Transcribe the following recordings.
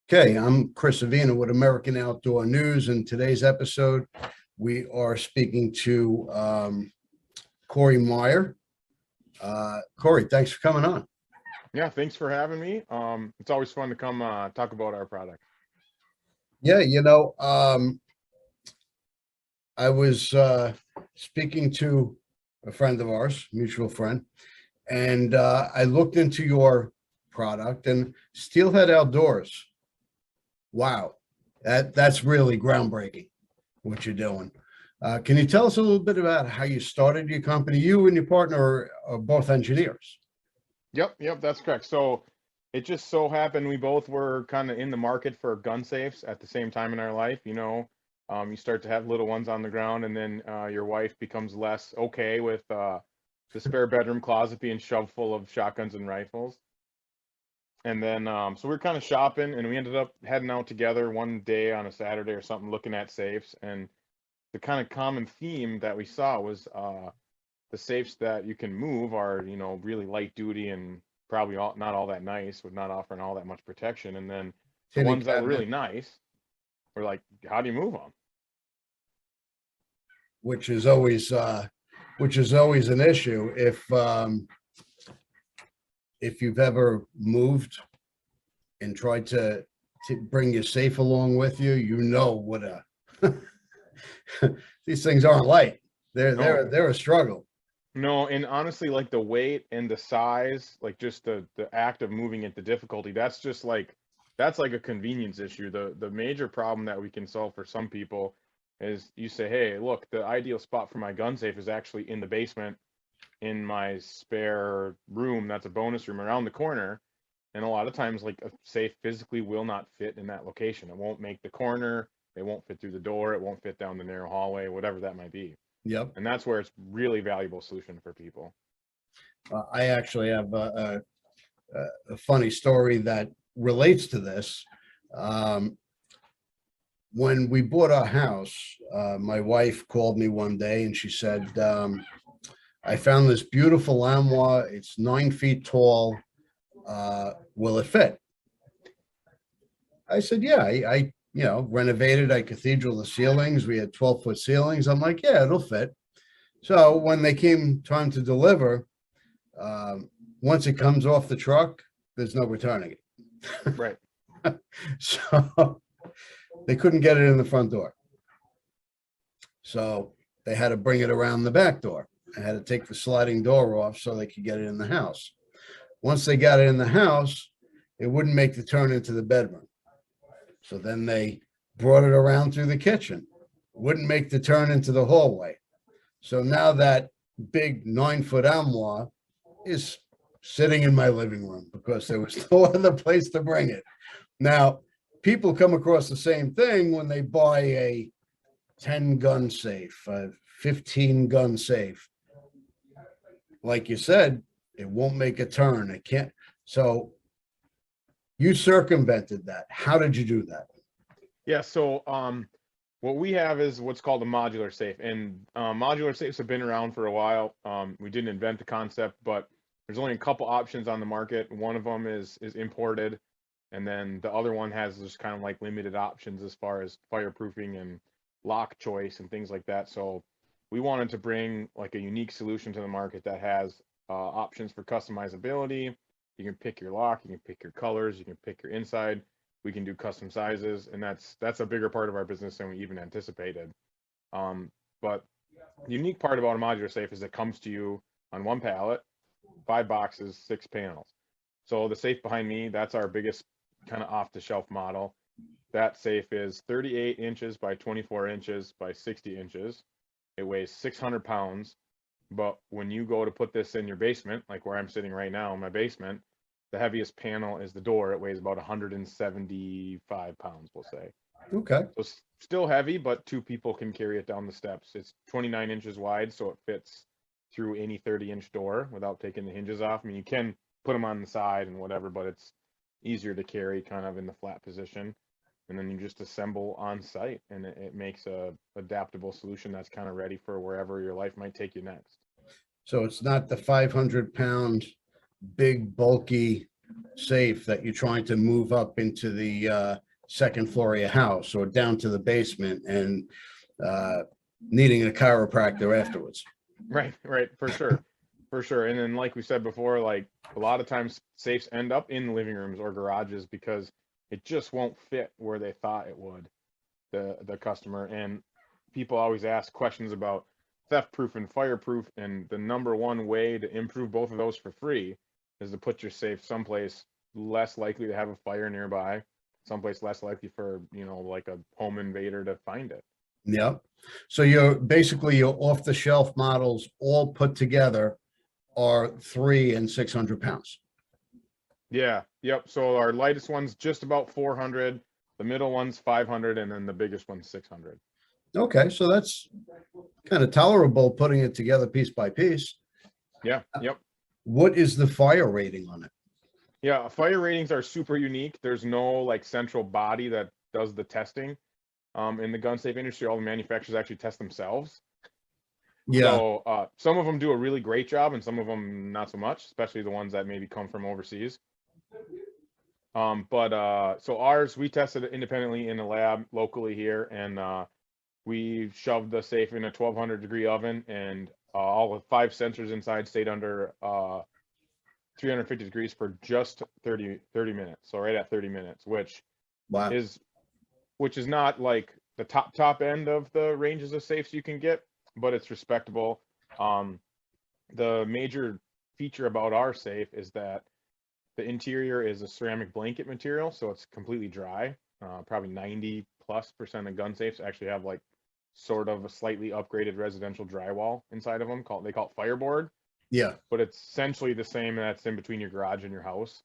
Okay, I'm Chris Avina with American Outdoor News. In today's episode, we are speaking to Corey Meyer. Corey, thanks for coming on. Yeah, thanks for having me. It's always fun to come talk about our product. Yeah, I was speaking to a friend of ours, mutual friend, and I looked into your product and Steelhead Outdoors. Wow, that's really groundbreaking what you're doing. Can you tell us a little bit about how you started your company? You and your partner are both engineers. Yep, that's correct. So it just so happened we both were kind of in the market for gun safes at the same time in our life. You start to have little ones on the ground, and then your wife becomes less okay with the spare bedroom closet being shoved full of shotguns and rifles. And then, so we were kind of shopping, and we ended up heading out together one day on a Saturday or something, looking at safes. And the kind of common theme that we saw was the safes that you can move are, really light duty and probably not all that nice, with not offering all that much protection. And then the Tinted ones that were really cabinet, nice were like, how do you move them? which is always an issue. If you've ever moved and tried to bring your safe along with you, you know what a these things aren't light. They're No, they're they're a struggle. no, and honestly, like the weight and the size, like just the act of moving it, the difficulty, that's like a convenience issue. The major problem that we can solve for some people is you say, hey, look, the ideal spot for my gun safe is actually in the basement in my spare room. That's a bonus room around the corner. And a lot of times, like a safe physically will not fit in that location. It won't make the corner. It won't fit through the door. It won't fit down the narrow hallway, whatever that might be. Yep. And that's where it's really valuable solution for people. I actually have a funny story that relates to this. Um, when we bought our house, my wife called me one day and she said, I found this beautiful lamois. It's 9 feet tall. Will it fit? I said, yeah, I renovated. I cathedral the ceilings. We had 12-foot ceilings. I'm like, yeah, it'll fit. So when they came time to deliver, once it comes off the truck, there's no returning it. Right. So they couldn't get it in the front door. So they had to bring it around the back door. They had to take the sliding door off so they could get it in the house. Once they got it in the house, it wouldn't make the turn into the bedroom. So then they brought it around through the kitchen. Wouldn't make the turn into the hallway. So now that big 9-foot armoire is sitting in my living room because there was no other place to bring it. Now, people come across the same thing when they buy a 10-gun safe, a 15-gun safe. Like you said, it won't make a turn. It can't. So you circumvented that. How did you do that? Yeah. So what we have is what's called a modular safe, and modular safes have been around for a while. We didn't invent the concept, but there's only a couple options on the market. One of them is imported, and then the other one has just kind of like limited options as far as fireproofing and lock choice and things like that. So we wanted to bring like a unique solution to the market that has options for customizability. You can pick your lock, you can pick your colors, you can pick your inside. We can do custom sizes, and that's a bigger part of our business than we even anticipated. But the unique part about a modular safe is it comes to you on one pallet, 5 boxes, 6 panels. So the safe behind me, that's our biggest kind of off-the-shelf model. That safe is 38 inches by 24 inches by 60 inches. It weighs 600 pounds. But when you go to put this in your basement, like where I'm sitting right now in my basement, the heaviest panel is the door. It weighs about 175 pounds, we'll say. Okay. So it's still heavy, but two people can carry it down the steps. It's 29 inches wide, so it fits through any 30-inch door without taking the hinges off. I mean, you can put them on the side and whatever, but it's easier to carry kind of in the flat position. And then you just assemble on site, and it makes a adaptable solution that's kind of ready for wherever your life might take you next. So it's not the 500-pound big bulky safe that you're trying to move up into the second floor of your house or down to the basement and needing a chiropractor afterwards. Right, right, for sure, for sure. And then, like we said before, like a lot of times safes end up in living rooms or garages because it just won't fit where they thought it would, the customer. And people always ask questions about theft proof and fireproof, and the number one way to improve both of those for free is to put your safe someplace less likely to have a fire nearby, someplace less likely for, like a home invader to find it. Yep. So you're basically your off-the-shelf models all put together are 3 and 600 pounds. Yeah, yep. So our lightest one's just about 400, the middle one's 500, and then the biggest one's 600. Okay, so that's kind of tolerable putting it together piece by piece. Yeah, yep. What is the fire rating on it? Yeah, fire ratings are super unique. There's no like central body that does the testing. In the gun safe industry, all the manufacturers actually test themselves. Yeah. So some of them do a really great job, and some of them not so much, especially the ones that maybe come from overseas. So ours, we tested it independently in a lab locally here, and we shoved the safe in a 1200-degree oven, and all the 5 sensors inside stayed under 350 degrees for just 30 minutes. So right at 30 minutes, which Wow. is not like the top end of the ranges of safes you can get, but it's respectable. The major feature about our safe is that the interior is a ceramic blanket material, so it's completely dry. Probably 90+% of gun safes actually have like sort of a slightly upgraded residential drywall inside of them. They call it fireboard. Yeah. But it's essentially the same that's in between your garage and your house.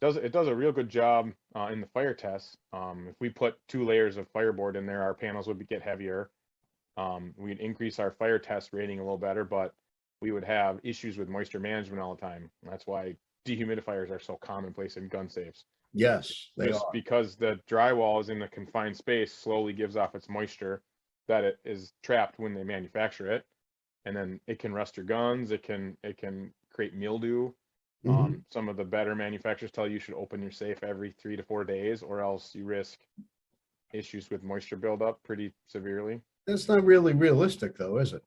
It does a real good job in the fire tests. If we put 2 layers of fireboard in there, our panels would get heavier. We'd increase our fire test rating a little better, but we would have issues with moisture management all the time. That's why dehumidifiers are so commonplace in gun safes. Yes, they Just are. because the drywall is in a confined space, slowly gives off its moisture that it is trapped when they manufacture it, and then it can rust your guns. It can create mildew. Some of the better manufacturers tell you should open your safe every 3 to 4 days, or else you risk issues with moisture buildup pretty severely. That's not really realistic, though, is it?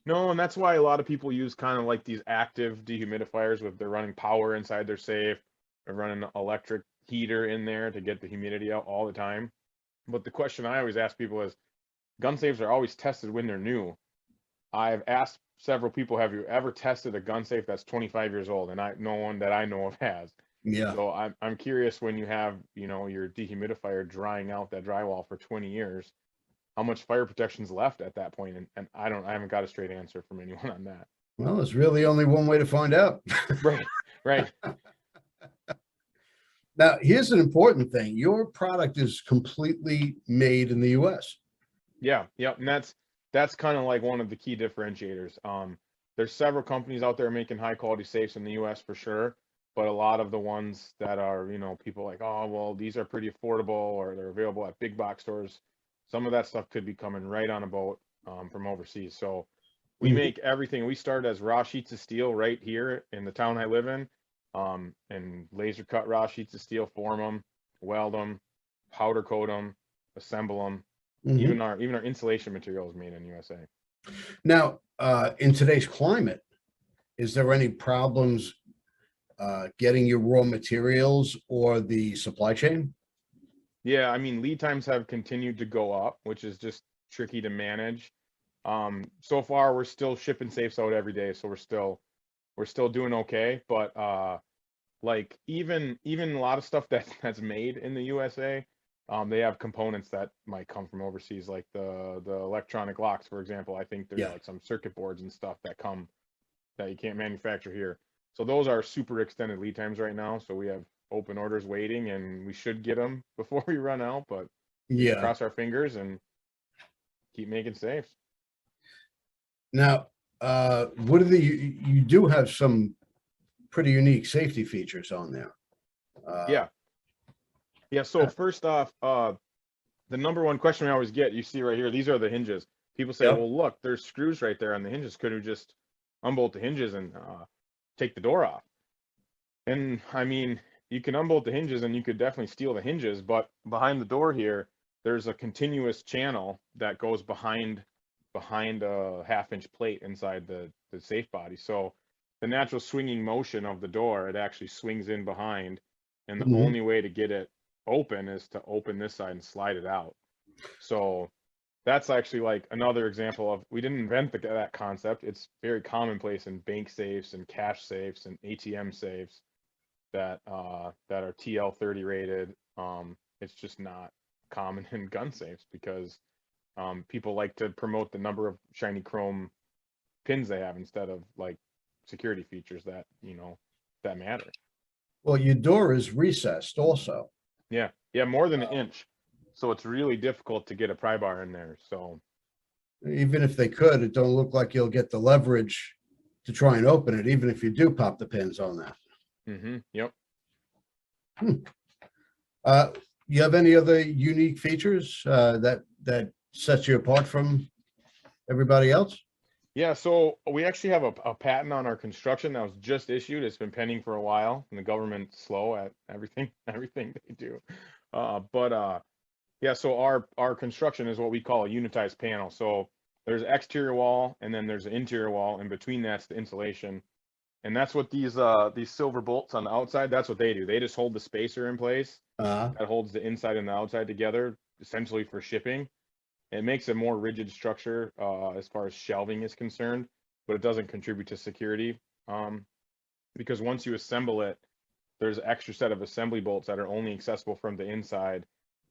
No, and that's why a lot of people use kind of like these active dehumidifiers with they're running power inside their safe. They're running an electric heater in there to get the humidity out all the time. But the question I always ask people is, gun safes are always tested when they're new. I've asked several people, have you ever tested a gun safe that's 25 years old? And no one that I know of has. Yeah. So I'm curious, when you have, your dehumidifier drying out that drywall for 20 years, how much fire protection's left at that point? And I haven't got a straight answer from anyone on that. Well, there's really only one way to find out. Right. Now, here's an important thing. Your product is completely made in the US. Yeah. And that's kind of like one of the key differentiators. There's several companies out there making high quality safes in the US for sure, but a lot of the ones that are, people like, oh, well, these are pretty affordable, or they're available at big box stores. Some of that stuff could be coming right on a boat from overseas. So we make everything. We start as raw sheets of steel right here in the town I live in, and laser cut raw sheets of steel, form them, weld them, powder coat them, assemble them. Even our insulation material is made in USA. Now, in today's climate, is there any problems getting your raw materials or the supply chain? Yeah, I mean, lead times have continued to go up, which is just tricky to manage. So far, we're still shipping safes out every day, so we're still doing okay. But like even a lot of stuff that's made in the USA, they have components that might come from overseas, like the electronic locks, for example. I think there's like some circuit boards and stuff that you can't manufacture here. So those are super extended lead times right now. So we have open orders waiting, and we should get them before we run out, but cross our fingers and keep making safes. Now, what are you do have some pretty unique safety features on there. Yeah. So first off, the number one question we always get, you see right here, these are the hinges. People say, well, look, there's screws right there on the hinges. Could we just unbolt the hinges and take the door off? And I mean, you can unbolt the hinges and you could definitely steal the hinges, but behind the door here, there's a continuous channel that goes behind a half-inch plate inside the safe body. So the natural swinging motion of the door, it actually swings in behind, and the Mhm. only way to get it open is to open this side and slide it out. So that's actually like another example of, we didn't invent that concept. It's very commonplace in bank safes and cash safes and ATM safes that are TL30 rated. It's just not common in gun safes because people like to promote the number of shiny chrome pins they have instead of like security features that that matter. Well, your door is recessed also. Yeah, yeah, more than an inch. So it's really difficult to get a pry bar in there. So Even if they could, it don't look like you'll get the leverage to try and open it, even if you do pop the pins on that. yep. Hmm. Uh, you have any other unique features that sets you apart from everybody else? Yeah, so we actually have a patent on our construction that was just issued. It's been pending for a while, and the government's slow at everything everything they do. But yeah, so our construction is what we call a unitized panel. So there's exterior wall, and then there's an interior wall, and between that's the insulation. And that's what these silver bolts on the outside, that's what they do. They just hold the spacer in place Uh, that holds the inside and the outside together, essentially for shipping. It makes a more rigid structure as far as shelving is concerned, but it doesn't contribute to security because once you assemble it, there's an extra set of assembly bolts that are only accessible from the inside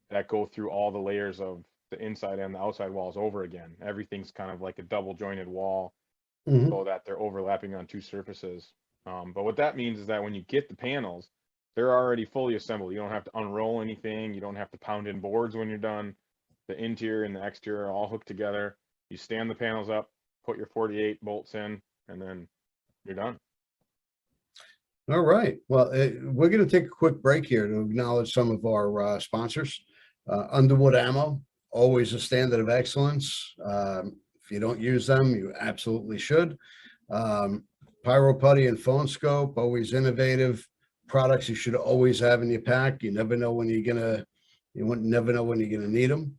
that go through all the layers of the inside and the outside walls over again. Everything's kind of like a double jointed wall mhm. so that they're overlapping on two surfaces. But what that means is that when you get the panels, they're already fully assembled. You don't have to unroll anything. You don't have to pound in boards when you're done. The interior and the exterior are all hooked together. You stand the panels up, put your 48 bolts in, and then you're done. All right. Well, we're going to take a quick break here to acknowledge some of our sponsors. Underwood Ammo, always a standard of excellence. If you don't use them, you absolutely should. Um, Pyro Putty and Phone Scope, always innovative products you should always have in your pack. You never know when never know when you're gonna need them.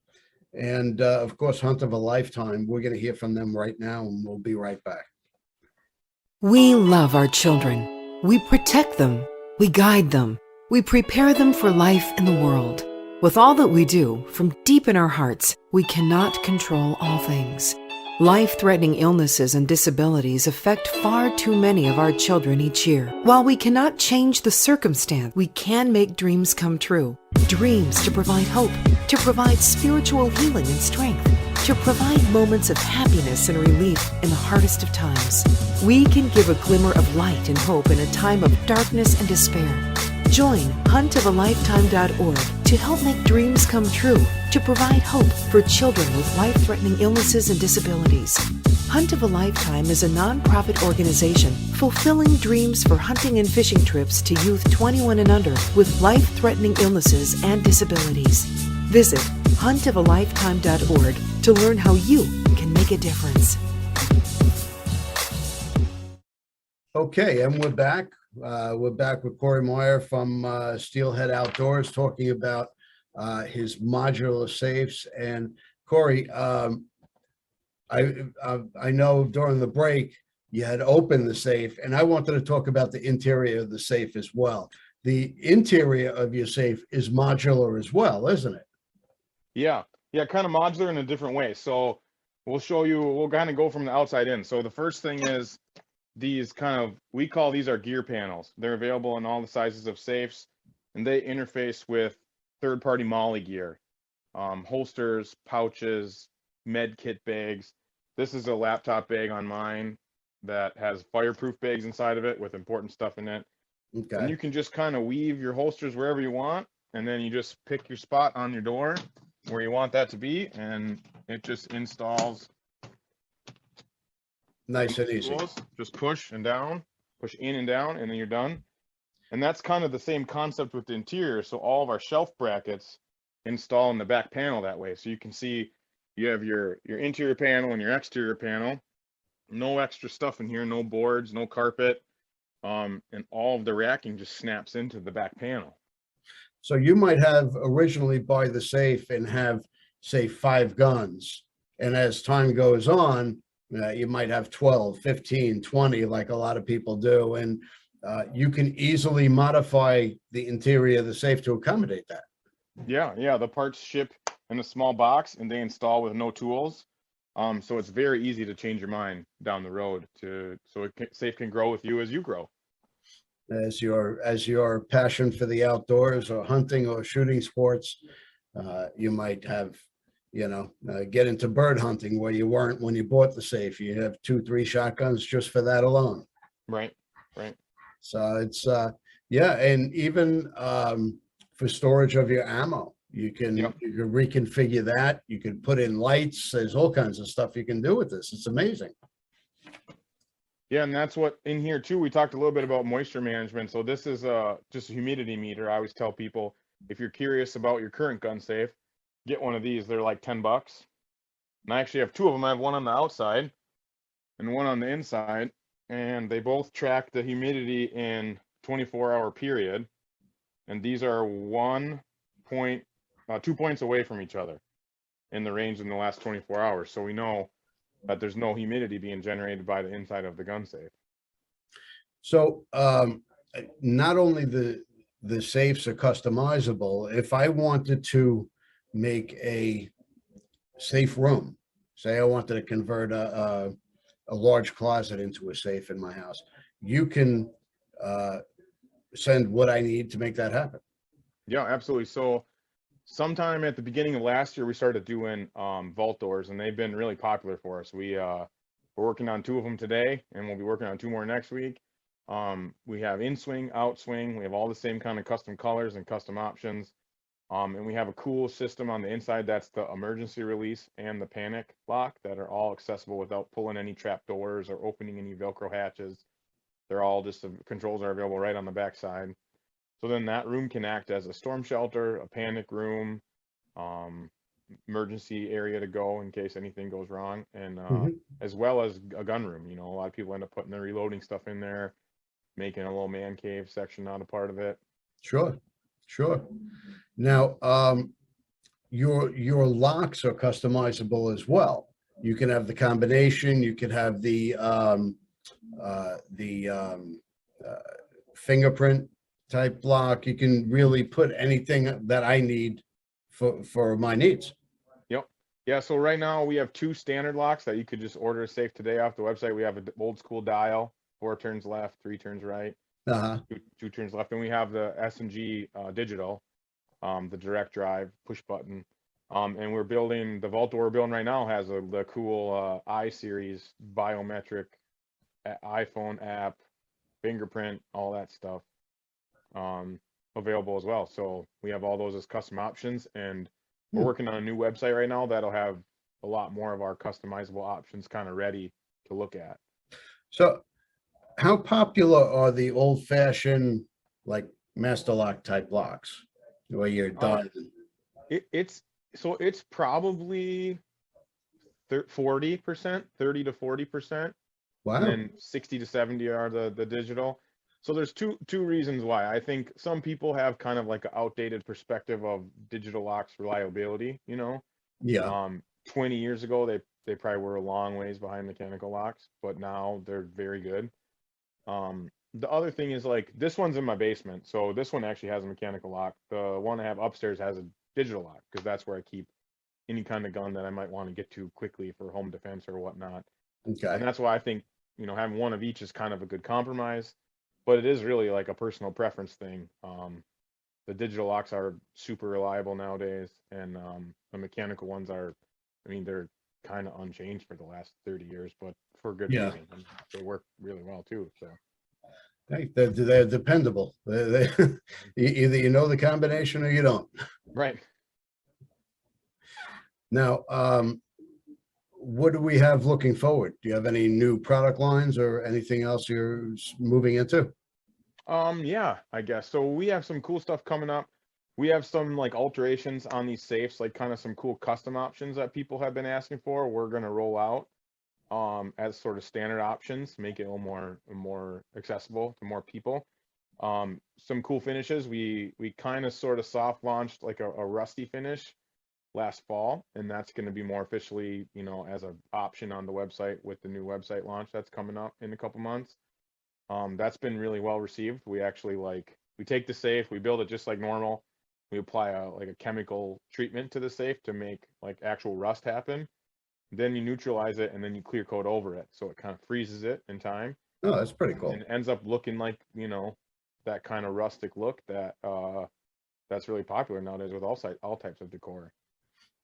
And of course, Hunt of a Lifetime. We're going to hear from them right now, and we'll be right back. We love our children. We protect them. We guide them. We prepare them for life in the world. With all that we do, from deep in our hearts, we cannot control all things. Life-threatening illnesses and disabilities affect far too many of our children each year. While we cannot change the circumstance, we can make dreams come true. Dreams to provide hope, to provide spiritual healing and strength, to provide moments of happiness and relief in the hardest of times. We can give a glimmer of light and hope in a time of darkness and despair. Join huntofalifetime.org to help make dreams come true, to provide hope for children with life-threatening illnesses and disabilities. Hunt of a Lifetime is a nonprofit organization fulfilling dreams for hunting and fishing trips to youth 21 and under with life-threatening illnesses and disabilities. Visit huntofalifetime.org to learn how you can make a difference. Okay, and we're back. We're back with Corey Meyer from Steelhead Outdoors talking about his modular safes. And Corey, I know during the break you had opened the safe, and I wanted to talk about the interior of the safe as well. The interior of your safe is modular as well, isn't it? Yeah, yeah, kind of modular in a different way. So we'll kind of go from the outside in. So the first thing is these we call these our gear panels. They're available in all the sizes of safes, and they interface with third-party MOLLE gear, holsters, pouches, med kit bags. This is a laptop bag on mine that has fireproof bags inside of it with important stuff in it. And you Okay. can just kind of weave your holsters wherever you want, and then you just pick your spot on your door where you want that to be, and it just installs. Nice and easy. Just push and down, push in and down, and then you're done. And that's kind of the same concept with the interior. So all of our shelf brackets install in the back panel that way. So you can see you have your interior panel and your exterior panel. No extra stuff in here, no boards, no carpet. and all of the racking just snaps into the back panel. So you might have originally buy the safe and have, say, 5 guns. And as time goes on, you might have 12, 15, 20, like a lot of people do. And you can easily modify the interior of the safe to accommodate that. Yeah, the parts ship in a small box and they install with no tools. So it's very easy to change your mind down the road safe can grow with you as you grow. As your passion for the outdoors or hunting or shooting sports, you might have, get into bird hunting where you weren't when you bought the safe. You have 2, 3 shotguns just for that alone. Right. So it's yeah, and even for storage of your ammo, you can reconfigure that. You can put in lights. There's all kinds of stuff you can do with this. It's amazing. Yeah, and that's what in here too. We talked a little bit about moisture management. So this is just a humidity meter. I always tell people, if you're curious about your current gun safe, get one of these. They're like $10. And I actually have 2 of them. I have one on the outside and one on the inside, and they both track the humidity in 24-hour period. And these are 2 points away from each other in the range in the last 24 hours. So we know that there's no humidity being generated by the inside of the gun safe. So not only the safes are customizable, if I wanted to make a safe room, say I wanted to convert a large closet into a safe in my house, you can send what I need to make that happen. Yeah, absolutely. So sometime at the beginning of last year, we started doing vault doors, and they've been really popular for us. We're working on 2 of them today, and we'll be working on 2 more next week. We have in-swing, out-swing. We have all the same kind of custom colors and custom options. And we have a cool system on the inside that's the emergency release and the panic lock that are all accessible without pulling any trap doors or opening any Velcro hatches. They're all just, the controls are available right on the back side. So then that room can act as a storm shelter, a panic room, emergency area to go in case anything goes wrong, and as well as a gun room. A lot of people end up putting their reloading stuff in there, making a little man cave section out a part of it. Sure. Now, your locks are customizable as well. You can have the combination. You could have the fingerprint type lock. You can really put anything that I need for my needs. Yep. Yeah. So right now we have 2 standard locks that you could just order a safe today off the website. We have an old school dial, 4 turns left, 3 turns right, 2 turns left, and we have the S&G digital, the direct drive push button. And we're building the vault door we're building right now has the cool I-series biometric iPhone app, fingerprint, all that stuff available as well. So we have all those as custom options, and we're working on a new website right now that'll have a lot more of our customizable options kind of ready to look at. So how popular are the old-fashioned, like master lock type locks where you're done? It's probably 40%, 30 to 40%. Wow. And then 60 to 70 are the digital. So there's two reasons why. I think some people have kind of like an outdated perspective of digital locks reliability, Yeah. 20 years ago, they probably were a long ways behind mechanical locks, but now they're very good. The other thing is, like, this one's in my basement, so this one actually has a mechanical lock. The one I have upstairs has a digital lock because that's where I keep any kind of gun that I might want to get to quickly for home defense or whatnot. Okay. And that's why I think, having one of each is kind of a good compromise, but it is really like a personal preference thing. The digital locks are super reliable nowadays, and the mechanical ones are, they're kind of unchanged for the last 30 years, but for good reason. And they work really well too. So they're dependable. Either you know the combination or you don't. Right. Now, what do we have looking forward? Do you have any new product lines or anything else you're moving into? Yeah, I guess. So we have some cool stuff coming up. We have some like alterations on these safes, like kind of some cool custom options that people have been asking for. We're going to roll out. as sort of standard options, make it a little more accessible to more people. Some cool finishes. We kind of sort of soft launched like a rusty finish last fall, and that's going to be more officially, as an option on the website with the new website launch that's coming up in a couple months. That's been really well received. We actually we take the safe, we build it just like normal. We apply a chemical treatment to the safe to make like actual rust happen. Then you neutralize it and then you clear coat over it, so it kind of freezes it in time. Oh, that's pretty cool. And it ends up looking like that kind of rustic look that's really popular nowadays with all types of decor.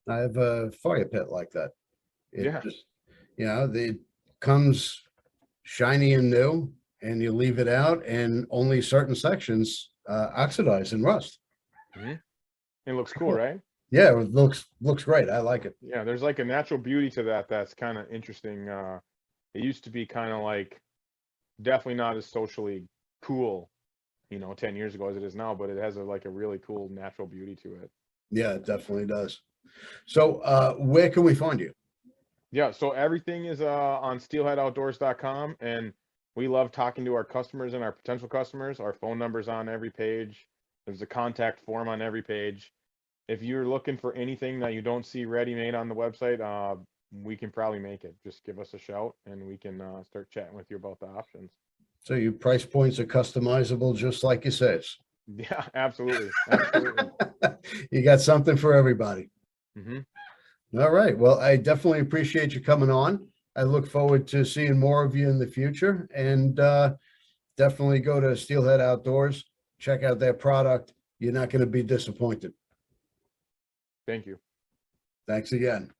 I have a fire pit like that. It Yeah. just, it comes shiny and new, and you leave it out, and only certain sections oxidize and rust. Mm-hmm. It looks cool, right? Yeah, it looks great. I like it. Yeah, there's like a natural beauty to that that's kind of interesting. It used to be kind of like definitely not as socially cool, 10 years ago as it is now, but it has a really cool natural beauty to it. Yeah, it definitely does. So where can we find you? Yeah, so everything is on steelheadoutdoors.com, and we love talking to our customers and our potential customers. Our phone number's on every page. There's a contact form on every page. If you're looking for anything that you don't see ready-made on the website, we can probably make it. Just give us a shout, and we can start chatting with you about the options. So your price points are customizable, just like you said. Yeah, absolutely. Absolutely. You got something for everybody. Mm-hmm. All right. Well, I definitely appreciate you coming on. I look forward to seeing more of you in the future, and definitely go to Steelhead Outdoors. Check out their product. You're not going to be disappointed. Thank you. Thanks again.